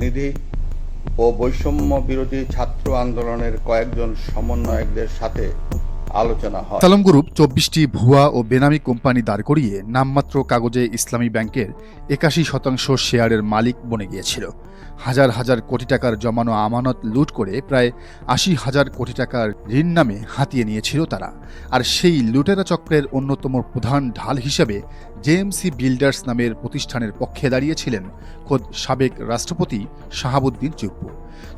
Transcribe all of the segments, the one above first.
প্রতিনিধি ও বৈষম্য বিরোধী ছাত্র আন্দোলনের কয়েকজন সমন্বয়কদের সাথে আলোচনা হয়। এস আলম গ্রুপ ২৪টি ভুয়া ও বেনামি কোম্পানি দাঁড় করিয়ে নামমাত্র কাগজে ইসলামী ব্যাংকের ৮১% শেয়ারের মালিক বনে গিয়েছিল। হাজার হাজার কোটি টাকার জমানো আমানত লুট করে প্রায় ৮০,০০০ কোটি টাকার ঋণ নামে হাতিয়ে নিয়েছিল তারা। আর সেই লুটেরা চক্রের অন্যতম প্রধান ঢাল হিসেবে জেএমসি বিল্ডার্স নামের প্রতিষ্ঠানের পক্ষে দাঁড়িয়েছিলেন খোদ সাবেক রাষ্ট্রপতি শাহাবুদ্দিন চুপ্পু।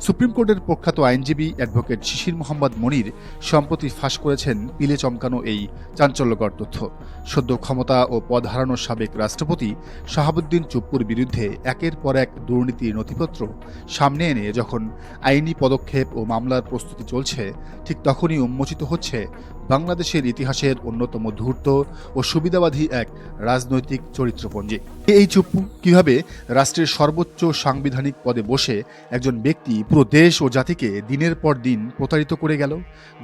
সুপ্রিম কোর্টের প্রখ্যাত আইনজীবী অ্যাডভোকেট শিশির মোহাম্মদ মনির সম্প্রতি ফাঁস করেছেন পিলে চমকানো এই চাঞ্চল্যকর তথ্য। সদ্য ক্ষমতা ও পদ হারানো সাবেক রাষ্ট্রপতি শাহাবুদ্দিন চুপ্পুর বিরুদ্ধে একের পর এক দুর্নীতির নথিপত্র সামনে এনে যখন আইনি পদক্ষেপ ও মামলার প্রস্তুতি চলছে, ঠিক তখনই উন্মোচিত হচ্ছে বাংলাদেশের ইতিহাসের অন্যতম ধূর্ত ও সুবিধাবাদী এক রাজনৈতিক চরিত্রপঞ্জি। এই চুপ্পু কিভাবে রাষ্ট্রের সর্বোচ্চ সাংবিধানিক পদে বসে একজন ব্যক্তি পুরো দেশ ও জাতিকে দিনের পর দিন প্রতারিত করে গেল?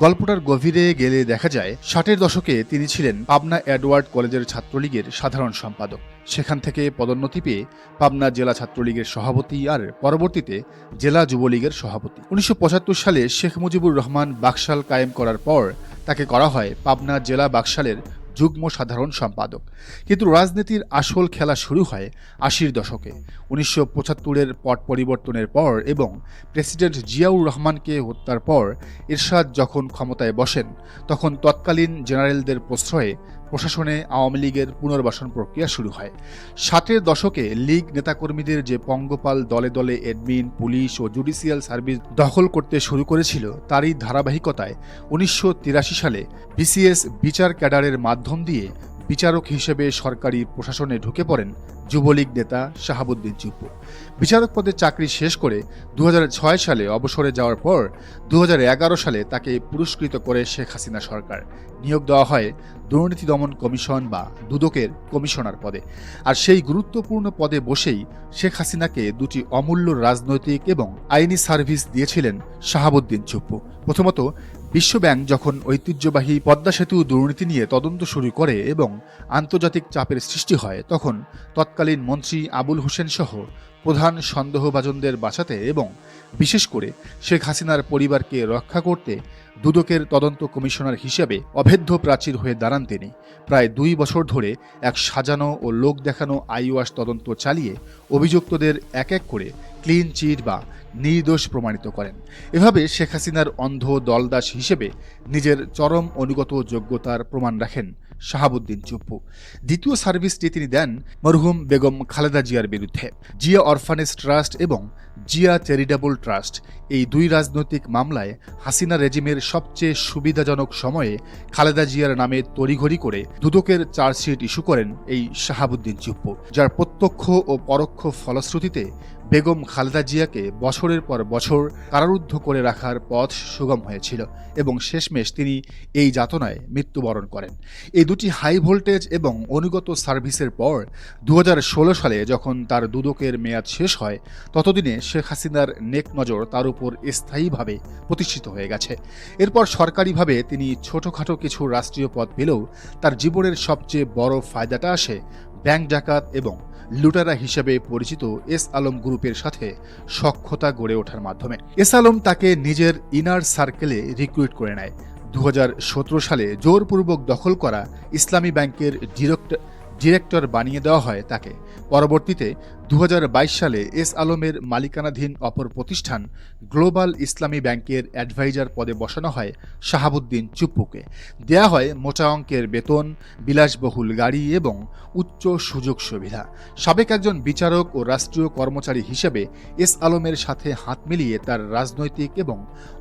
গল্পটার গভীরে গেলে দেখা যায় ৬০-এর দশকে তিনি ছিলেন পাবনা এডওয়ার্ড কলেজের ছাত্রলীগের সাধারণ সম্পাদক। সেখান থেকে পদোন্নতি পেয়ে পাবনা জেলা ছাত্রলীগের সভাপতি আর পরবর্তীতে জেলা যুবলীগের সভাপতি। ১৯৭৫ সালে শেখ মুজিবুর রহমান বাকশাল কায়েম করার পর তাকে করা হয় পাবনা জেলা বাকশালের যুগ্ম সাধারণ সম্পাদক। কিন্তু রাজনীতির আসল খেলা শুরু হয় ৮০-র দশকে। ১৯৭৫-এর পট পরিবর্তনের পর এবং প্রেসিডেন্ট জিয়াউর রহমানকে হত্যার পর এরশাদ যখন ক্ষমতায় বসেন, তখন তৎকালীন জেনারেলদের প্রশ্রয়ে প্রশাসনে আওয়ামী লীগের পুনর্বাসন প্রক্রিয়া শুরু হয়। ৬০-এর দশকে লীগ নেতাকর্মীদের যে পঙ্গপাল দলে দলে অ্যাডমিন, পুলিশ ও জুডিশিয়াল সার্ভিস দখল করতে শুরু করেছিল, তারই ধারাবাহিকতায় ১৯৮৩ সালে বিসিএস বিচার ক্যাডারের মাধ্যম দিয়ে বিচারক হিসেবে সরকারি প্রশাসনে ঢুকে পড়েন যুবলীগ নেতা শাহাবুদ্দিন চুপ্পু। বিচারক পদে চাকরি শেষ করে ২০০৬ সালে অবসরে যাওয়ার পর ২০১১ সালে তাকে পুরস্কৃত করে শেখ হাসিনা সরকার নিয়োগ দেওয়া হয় দুর্নীতি দমন কমিশন বা দুদকের কমিশনার পদে। আর সেই গুরুত্বপূর্ণ পদে বসেই শেখ হাসিনাকে দুটি অমূল্য রাজনৈতিক এবং আইনি সার্ভিস দিয়েছিলেন শাহাবুদ্দিন চুপ্পু। প্রথমত, বিশ্বব্যাংক যখন ঐতিহ্যবাহী পদ্মা সেতু দুর্নীতি নিয়ে তদন্ত শুরু করে এবং আন্তর্জাতিক চাপের সৃষ্টি হয়, তখন তৎকালীন মন্ত্রী আবুল হোসেন সহ প্রধান সন্দেহভাজনদের বাঁচাতে এবং বিশেষ করে শেখ হাসিনার পরিবারকে রক্ষা করতে দুদকের তদন্ত কমিশনার হিসেবে অভেদ্য প্রাচীর হয়ে দাঁড়ান তিনি। প্রায় ২ বছর ধরে এক সাজানো ও লোক দেখানো আইওয়াস তদন্ত চালিয়ে অভিযুক্তদের এক এক করে ক্লিন চিট বা নির্দোষ প্রমাণিত করেন। এভাবে শেখ হাসিনার অন্ধ দলদাস হিসেবে নিজের চরম অনুগত যোগ্যতার প্রমাণ রাখেন শাহাবুদ্দিন চুপ্পু। দ্বিতীয় সার্ভিসটি তিনি দেন মরহুম বেগম খালেদা জিয়ার বিরুদ্ধে। জিয়া অরফানেজ ট্রাস্ট এবং জিয়া চ্যারিটেবল ট্রাস্ট, এই দুই রাজনৈতিক মামলায় হাসিনা রেজিমের সবচেয়ে সুবিধাজনক সময়ে খালেদা জিয়ার নামে তড়িঘড়ি করে দুদকের চার্জশিট ইস্যু করেন এই শাহাবুদ্দিন চুপ্পু, যার প্রত্যক্ষ ও পরোক্ষ ফলশ্রুতিতে বেগম খালেদা জিয়াকে বছরের পর বছর কারারুদ্ধ করে রাখার পথ সুগম হয়েছিল এবং শেষমেশ তিনি এই যাতনায় মৃত্যুবরণ করেন। এই দুটি হাই ভোল্টেজ এবং অনুগত সার্ভিসের পর ২০১৬ সালে যখন তার দুদকের মেয়াদ শেষ হয়, ততদিনে শেখ হাসিনার নেক নজর তার উপর স্থায়ীভাবে প্রতিষ্ঠিত হয়ে গেছে। এরপর সরকারিভাবে তিনি ছোটখাটো কিছু রাষ্ট্রীয় পদ পেলেও তার জীবনের সবচেয়ে বড় ফায়দাটা আসে ব্যাংক ডাকাত এবং লুটারা হিসেবে পরিচিত এস আলম গ্রুপের সাথে সখ্যতা গড়ে ওঠার মাধ্যমে। এস আলম তাকে নিজের ইনার সার্কেলে রিক্রুট করে নেয়। ২০১৭ সালে জোরপূর্বক দখল করা ইসলামী ব্যাংকের ডিরেক্টর বানিয়ে দেওয়া হয় তাকে। পরবর্তীতে ২০২২ সালে এস আলমের মালিকানাধীন অপর প্রতিষ্ঠান গ্লোবাল ইসলামী ব্যাংকের অ্যাডভাইজার পদে বসানো হয় শাহাবুদ্দিন চুপ্পুকে। দেয়া হয় মোটা অঙ্কের বেতন, বিলাসবহুল গাড়ি এবং উচ্চ সুযোগ সুবিধা। সাবেক একজন বিচারক ও রাষ্ট্রীয় কর্মচারী হিসেবে এস আলমের সাথে হাত মিলিয়ে তার রাজনৈতিক এবং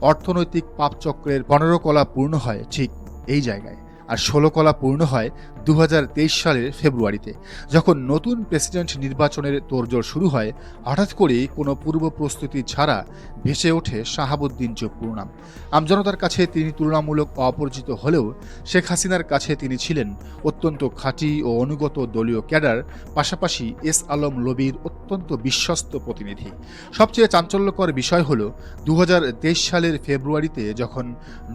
অর্থনৈতিক পাপচক্রের ১৫ কলা পূর্ণ হয় ঠিক এই জায়গায়। আর ১৬ কলা পূর্ণ হয় ২০২৩ সালের ফেব্রুয়ারিতে, যখন নতুন প্রেসিডেন্ট নির্বাচনের তোড়জোড় শুরু হয়। হঠাৎ করেই কোনো পূর্ব প্রস্তুতি ছাড়া ভেসে ওঠে শাহাবুদ্দিন চুপ্পুর নাম। আমজনতার কাছে তিনি তুলনামূলক অপরিচিত হলেও শেখ হাসিনার কাছে তিনি ছিলেন অত্যন্ত খাঁটি ও অনুগত দলীয় ক্যাডার, পাশাপাশি এস আলম লবির অত্যন্ত বিশ্বস্ত প্রতিনিধি। সবচেয়ে চাঞ্চল্যকর বিষয় হল ২০২৩ সালের ফেব্রুয়ারিতে যখন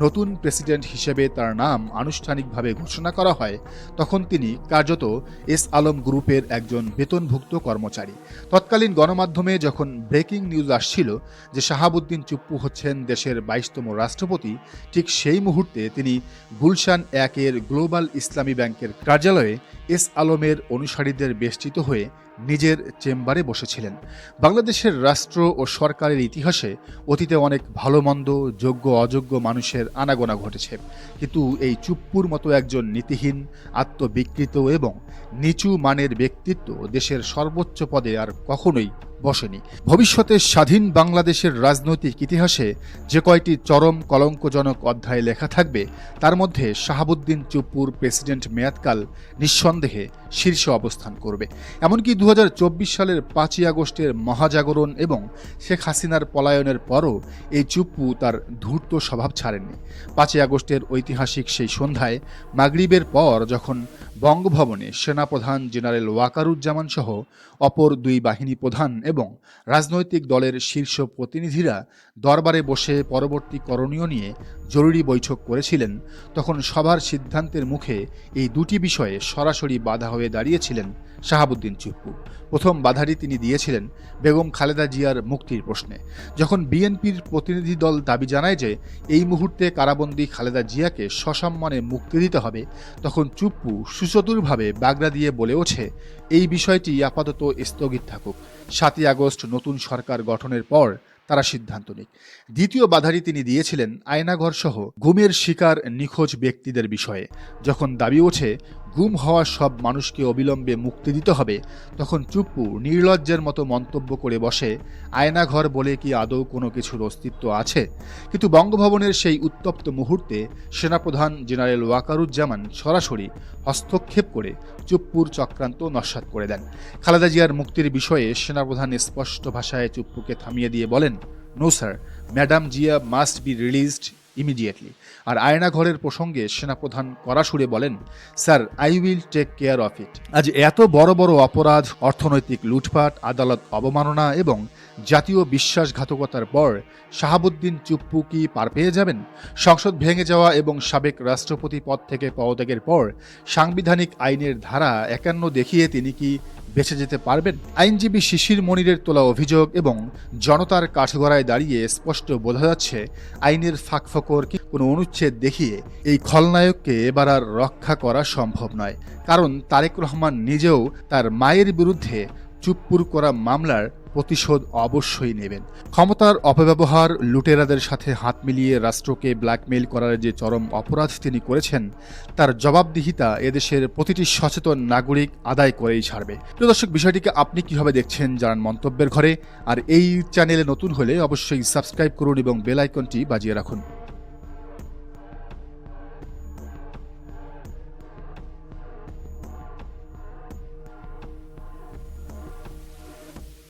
নতুন প্রেসিডেন্ট হিসেবে তার নাম আনুষ্ঠানিকভাবে ঘোষণা করা হয়, তখন তিনি কার্যত এস আলম গ্রুপের একজন বেতনভুক্ত কর্মচারী। তৎকালীন গণমাধ্যমে যখন ব্রেকিং নিউজ আসছিল যে শাহাবুদ্দিন চুপ্পু হচ্ছেন দেশের 22তম রাষ্ট্রপতি, ঠিক সেই মুহূর্তে তিনি গুলশান 1-এর গ্লোবাল ইসলামী ব্যাংকের কার্যালয়ে এস আলমের অনুসারীদের বেষ্টিত হয়ে নিজের চেম্বারে বসেছিলেন। বাংলাদেশের রাষ্ট্র ও সরকারের ইতিহাসে অতীতে অনেক ভালো মন্দ, যোগ্য অযোগ্য মানুষের আনাগোনা ঘটেছে, কিন্তু এই চুপ্পুর মতো একজন নীতিহীন, আত্মবিকৃত এবং নিচু মানের ব্যক্তিত্ব দেশের সর্বোচ্চ পদে আর কখনোই বসেনি। ভবিষ্যতে স্বাধীন বাংলাদেশের রাজনৈতিক ইতিহাসে যে কয়টি চরম কলঙ্কজনক অধ্যায় লেখা থাকবে তার মধ্যে শাহাবুদ্দিন চুপ্পুর প্রেসিডেন্ট মেয়াদকাল নিঃসন্দেহে শীর্ষে অবস্থান করবে। এমনকি 2024 সালের 5ই আগস্টের মহাজাগরণ এবং শেখ হাসিনার পলায়নের পরও এই চুপ্পু তার ধূর্ত স্বভাব ছাড়েননি। 5ই আগস্টের ঐতিহাসিক সেই সন্ধ্যায় মাগরিবের পর যখন বঙ্গভবনে সেনাপ্রধান জেনারেল ওয়াকারুজ্জামান সহ অপর 2 বাহিনী প্রধান এবং রাজনৈতিক দলের শীর্ষ প্রতিনিধিরা দরবারে বসে পরবর্তী করণীয় নিয়ে জরুরি বৈঠক করেছিলেন, তখন সবার সিদ্ধান্তের মুখে এই দুটি বিষয়ে সরাসরি বাধা হয়ে দাঁড়িয়েছিলেন শাহাবুদ্দিন চুপ্পু। প্রথম বাধাটি তিনি দিয়েছিলেন বেগম খালেদা জিয়ার মুক্তির প্রশ্নে। যখন বিএনপির প্রতিনিধি দল দাবি জানায় যে এই মুহূর্তে কারাবন্দী খালেদা জিয়াকে সসম্মানে মুক্তি দিতে হবে, তখন চুপ্পু সুচতুরভাবে বাগড়া দিয়ে বলে ওঠে এই বিষয়টি আপাতত স্থগিত থাকুক, 7ই আগস্ট নতুন সরকার গঠনের পর তারা সিদ্ধান্ত নিক। দ্বিতীয় বাধাটি তিনি দিয়েছিলেন আয়নাঘর সহ গুমের শিকার নিখোঁজ ব্যক্তিদের বিষয়ে। যখন দাবি ওঠে গুম হওয়া সব মানুষকে অবিলম্বে মুক্তি দিতে হবে, তখন চুপ্পু নির্লজ্জের মতো মন্তব্য করে বসে আয়নাঘর বলে কি আদৌ কোনো কিছুর অস্তিত্ব আছে? কিন্তু বঙ্গভবনের সেই উত্তপ্ত মুহূর্তে সেনাপ্রধান জেনারেল ওয়াকারুজ্জামান সরাসরি হস্তক্ষেপ করে চুপ্পুর চক্রান্ত নস্যাৎ করে দেন। খালেদা জিয়ার মুক্তির বিষয়ে সেনাপ্রধান স্পষ্ট ভাষায় চুপ্পুকে থামিয়ে দিয়ে বলেন, no sir, madam Zia must be released immediately. আর আয়নাঘরের প্রসঙ্গে সেনাপ্রধান কড়া সুরে বলেন, sir, I will take care of it. আজ এত বড় বড় অপরাধ, অর্থনৈতিক লুটপাট, আদালত অবমাননা এবং জাতীয় বিশ্বাসঘাতকতার পর শাহাবুদ্দিন চুপ্পু কি পার পেয়ে যাবেন? সংসদ ভেঙে যাওয়া এবং সাবেক রাষ্ট্রপতি পদ থেকে পদত্যাগের পর সাংবিধানিক আইনের ধারা 51 দেখিয়ে তিনি কি বেঁচে যেতে পারবেন? আইনজীবী শিশির মনিরের তোলা অভিযোগ এবং জনতার কাঠগড়ায় দাঁড়িয়ে স্পষ্ট বোঝা যাচ্ছে আইনের ফাঁকফোকর কি কোনো অনুচ্ছেদ দেখিয়ে এই খলনায়ককে এবার আর রক্ষা করা সম্ভব নয়। কারণ তারেক রহমান নিজেও তার মায়ের বিরুদ্ধে চুপ্পুর করা মামলার প্রতিশোধ অবশ্যই নেবেন। ক্ষমতার অপব্যবহার, লুটেরাদের সাথে হাত মিলিয়ে রাষ্ট্রকে ব্ল্যাকমেইল করার যে চরম অপরাধ তিনি করেছেন, তার জবাবদিহিতা এদেশের প্রতিটি সচেতন নাগরিক আদায় করেই ছাড়বে। প্রিয় দর্শক, বিষয়টিকে আপনি কিভাবে দেখছেন জানান মন্তব্যের ঘরে। আর এই চ্যানেলে নতুন হলে অবশ্যই সাবস্ক্রাইব করুন এবং বেল আইকনটি বাজিয়ে রাখুন।